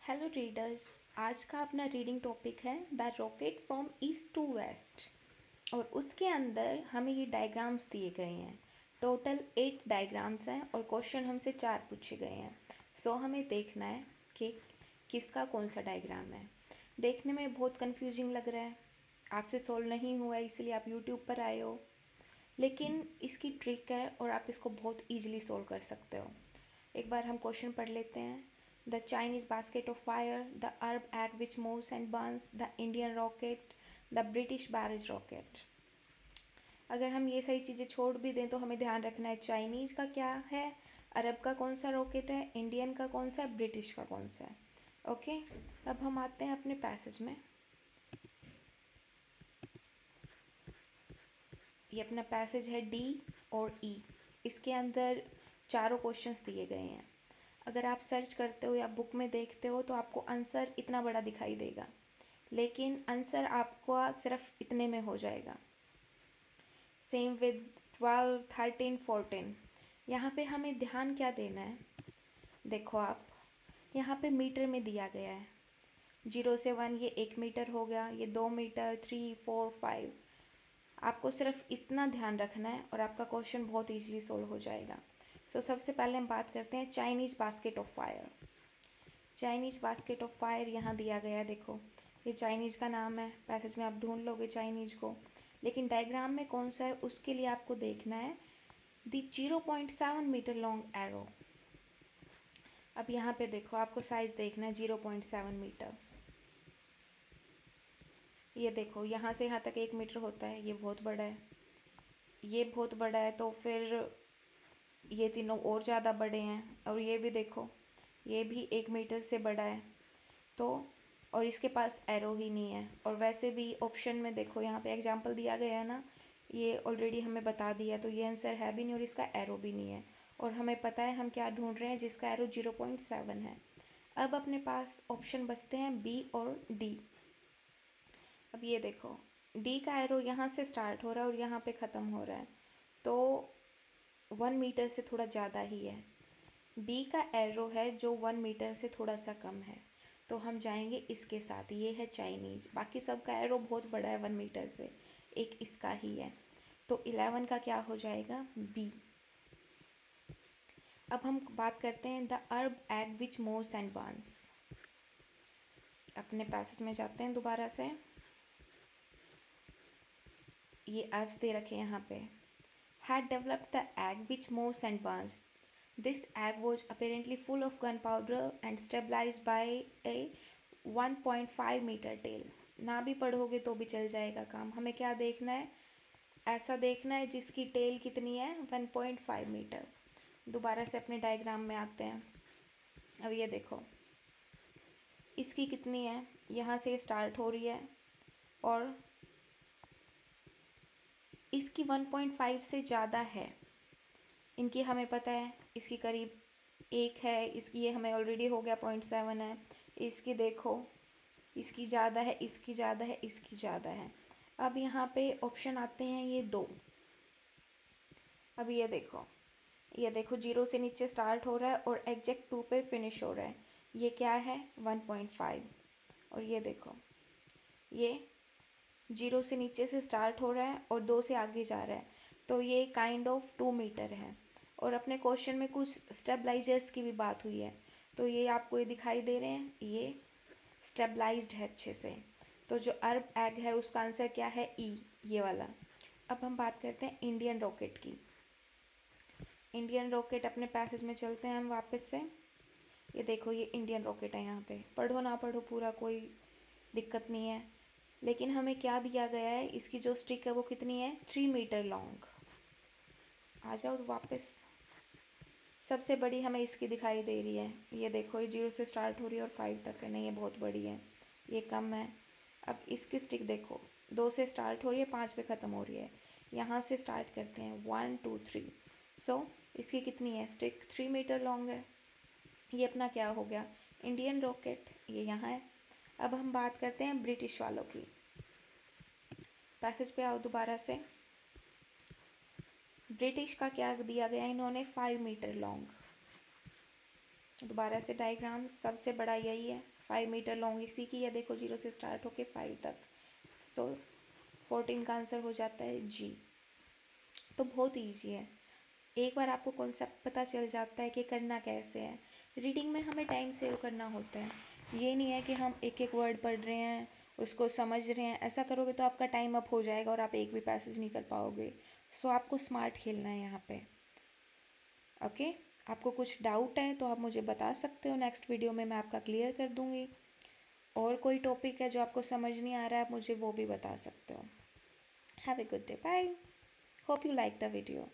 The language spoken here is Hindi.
Hello readers. आज का अपना रीडिंग टॉपिक है the rocket from east to west. और उसके अंदर हमें ये डायग्राम्स दिए गए हैं। टोटल 8 डायग्राम्स हैं और क्वेश्चन हमसे 4 पूछे गए हैं। सो हमें देखना है कि किसका कौन सा डायग्राम है। देखने में बहुत कंफ्यूजिंग लग रहा है, आपसे सॉल्व नहीं हुआ है इसलिए आप यूट्यूब पर आए हो, लेकिन इसकी ट्रिक है और आप इसको बहुत ईजिली सॉल्व कर सकते हो। एक बार हम क्वेश्चन पढ़ लेते हैं। The Chinese basket of fire, the Arab egg which moves and Burns, the Indian rocket, the British barrage rocket. अगर हम ये सारी चीज़ें छोड़ भी दें तो हमें ध्यान रखना है चाइनीज़ का क्या है, अरब का कौन सा रॉकेट है, इंडियन का कौन सा है, ब्रिटिश का कौन सा है। ओके, अब हम आते हैं अपने पैसेज में। ये अपना पैसेज है डी और ई। इसके अंदर चारों क्वेश्चंस दिए गए हैं। अगर आप सर्च करते हो या बुक में देखते हो तो आपको आंसर इतना बड़ा दिखाई देगा, लेकिन आंसर आपको सिर्फ इतने में हो जाएगा। Same with 12, 13, 14। यहाँ पे हमें ध्यान क्या देना है, देखो आप यहाँ पे मीटर में दिया गया है। 0 से 1 ये 1 मीटर हो गया, ये 2 मीटर, 3, 4, 5। आपको सिर्फ इतना ध्यान रखना है और आपका क्वेश्चन बहुत ईजिली सोल्व हो जाएगा। सो सबसे पहले हम बात करते हैं Chinese basket of fire. Chinese basket of fire यहाँ दिया गया है। देखो ये चाइनीज़ का नाम है, पैसेज में आप ढूंढ लोगे चाइनीज़ को, लेकिन डायग्राम में कौन सा है उसके लिए आपको देखना है दी 0.7 मीटर लॉन्ग एरो। अब यहाँ पे देखो आपको साइज़ देखना है 0.7 मीटर। ये देखो यहाँ से यहाँ तक 1 मीटर होता है, ये बहुत बड़ा है, ये बहुत बड़ा है, तो फिर ये तीनों और ज़्यादा बड़े हैं। और ये भी देखो, ये भी 1 मीटर से बड़ा है, तो और इसके पास एरो ही नहीं है। और वैसे भी ऑप्शन में देखो यहाँ पे एग्जांपल दिया गया है ना, ये ऑलरेडी हमें बता दिया, तो ये आंसर है भी नहीं और इसका एरो भी नहीं है। और हमें पता है हम क्या ढूंढ रहे हैं, जिसका एरो 0.7 है। अब अपने पास ऑप्शन बचते हैं बी और डी। अब ये देखो डी का एरो यहाँ से स्टार्ट हो रहा है और यहाँ पे ख़त्म हो रहा है, तो 1 मीटर से थोड़ा ज़्यादा ही है। बी का एरो है जो 1 मीटर से थोड़ा सा कम है, तो हम जाएंगे इसके साथ। ये है चाइनीज़, बाकी सब का एरो बहुत बड़ा है 1 मीटर से, एक इसका ही है, तो 11 का क्या हो जाएगा, बी। अब हम बात करते हैं the Arab egg which moves and Burns. अपने पैसेज में जाते हैं दोबारा से। ये एग्स दे रखे यहाँ पे। Had developed the egg which moves and Burns. This egg was apparently full of gunpowder and stabilized by a 1.5 metre tail. ना भी पढ़ोगे तो भी चल जाएगा काम। हमें क्या देखना है, ऐसा देखना है जिसकी टेल कितनी है, 1.5 मीटर। दोबारा से अपने डायग्राम में आते हैं। अब ये देखो इसकी कितनी है, यहाँ से स्टार्ट हो रही है और इसकी 1.5 से ज़्यादा है। इनकी हमें पता है, इसकी करीब 1 है, इसकी ये हमें ऑलरेडी हो गया 0.7 है। इसकी देखो, इसकी ज़्यादा है, इसकी ज़्यादा है, इसकी ज़्यादा है। अब यहाँ पे ऑप्शन आते हैं ये 2। अब ये देखो 0 से नीचे स्टार्ट हो रहा है और एग्जैक्ट 2 पे फिनिश हो रहा है। ये क्या है, 1.5। और ये देखो ये 0 से नीचे से स्टार्ट हो रहा है और 2 से आगे जा रहा है, तो ये काइंड ऑफ 2 मीटर है। और अपने क्वेश्चन में कुछ स्टेबलाइजर्स की भी बात हुई है, तो ये आपको ये दिखाई दे रहे हैं, ये स्टेबलाइज्ड है अच्छे से। तो जो अरब एग है उसका आंसर क्या है, ई, ये वाला। अब हम बात करते हैं इंडियन रॉकेट की। इंडियन रॉकेट अपने पैसेज में चलते हैं हम वापस से। ये देखो ये इंडियन रॉकेट है, यहाँ पे पढ़ो ना पढ़ो पूरा कोई दिक्कत नहीं है, लेकिन हमें क्या दिया गया है, इसकी जो स्टिक है वो कितनी है, 3 मीटर लॉन्ग। आ जाओ वापस। सबसे बड़ी हमें इसकी दिखाई दे रही है, ये देखो ये 0 से स्टार्ट हो रही है और 5 तक है, नहीं ये बहुत बड़ी है, ये कम है। अब इसकी स्टिक देखो 2 से स्टार्ट हो रही है, 5 पे ख़त्म हो रही है। यहाँ से स्टार्ट करते हैं 1, 2, 3। सो इसकी कितनी है स्टिक, 3 मीटर लॉन्ग है। ये अपना क्या हो गया, इंडियन रॉकेट, ये यहाँ है। अब हम बात करते हैं ब्रिटिश वालों की। पैसेज पे आओ दोबारा से। ब्रिटिश का क्या दिया गया इन्होंने, 5 मीटर लॉन्ग। दोबारा से डायग्राम, सबसे बड़ा यही है, 5 मीटर लॉन्ग इसी की है, देखो 0 से स्टार्ट होके 5 तक, सो 14 का आंसर हो जाता है जी। तो बहुत ईजी है, एक बार आपको कॉन्सेप्ट पता चल जाता है कि करना कैसे है। रीडिंग में हमें टाइम सेव करना होता है, ये नहीं है कि हम एक एक वर्ड पढ़ रहे हैं उसको समझ रहे हैं, ऐसा करोगे तो आपका टाइम अप हो जाएगा और आप एक भी पैसेज नहीं कर पाओगे। सो आपको स्मार्ट खेलना है यहाँ पे। ओके, आपको कुछ डाउट है तो आप मुझे बता सकते हो, नेक्स्ट वीडियो में मैं आपका क्लियर कर दूँगी। और कोई टॉपिक है जो आपको समझ नहीं आ रहा है, आप मुझे वो भी बता सकते हो। Have a good day, bye, hope you like the video.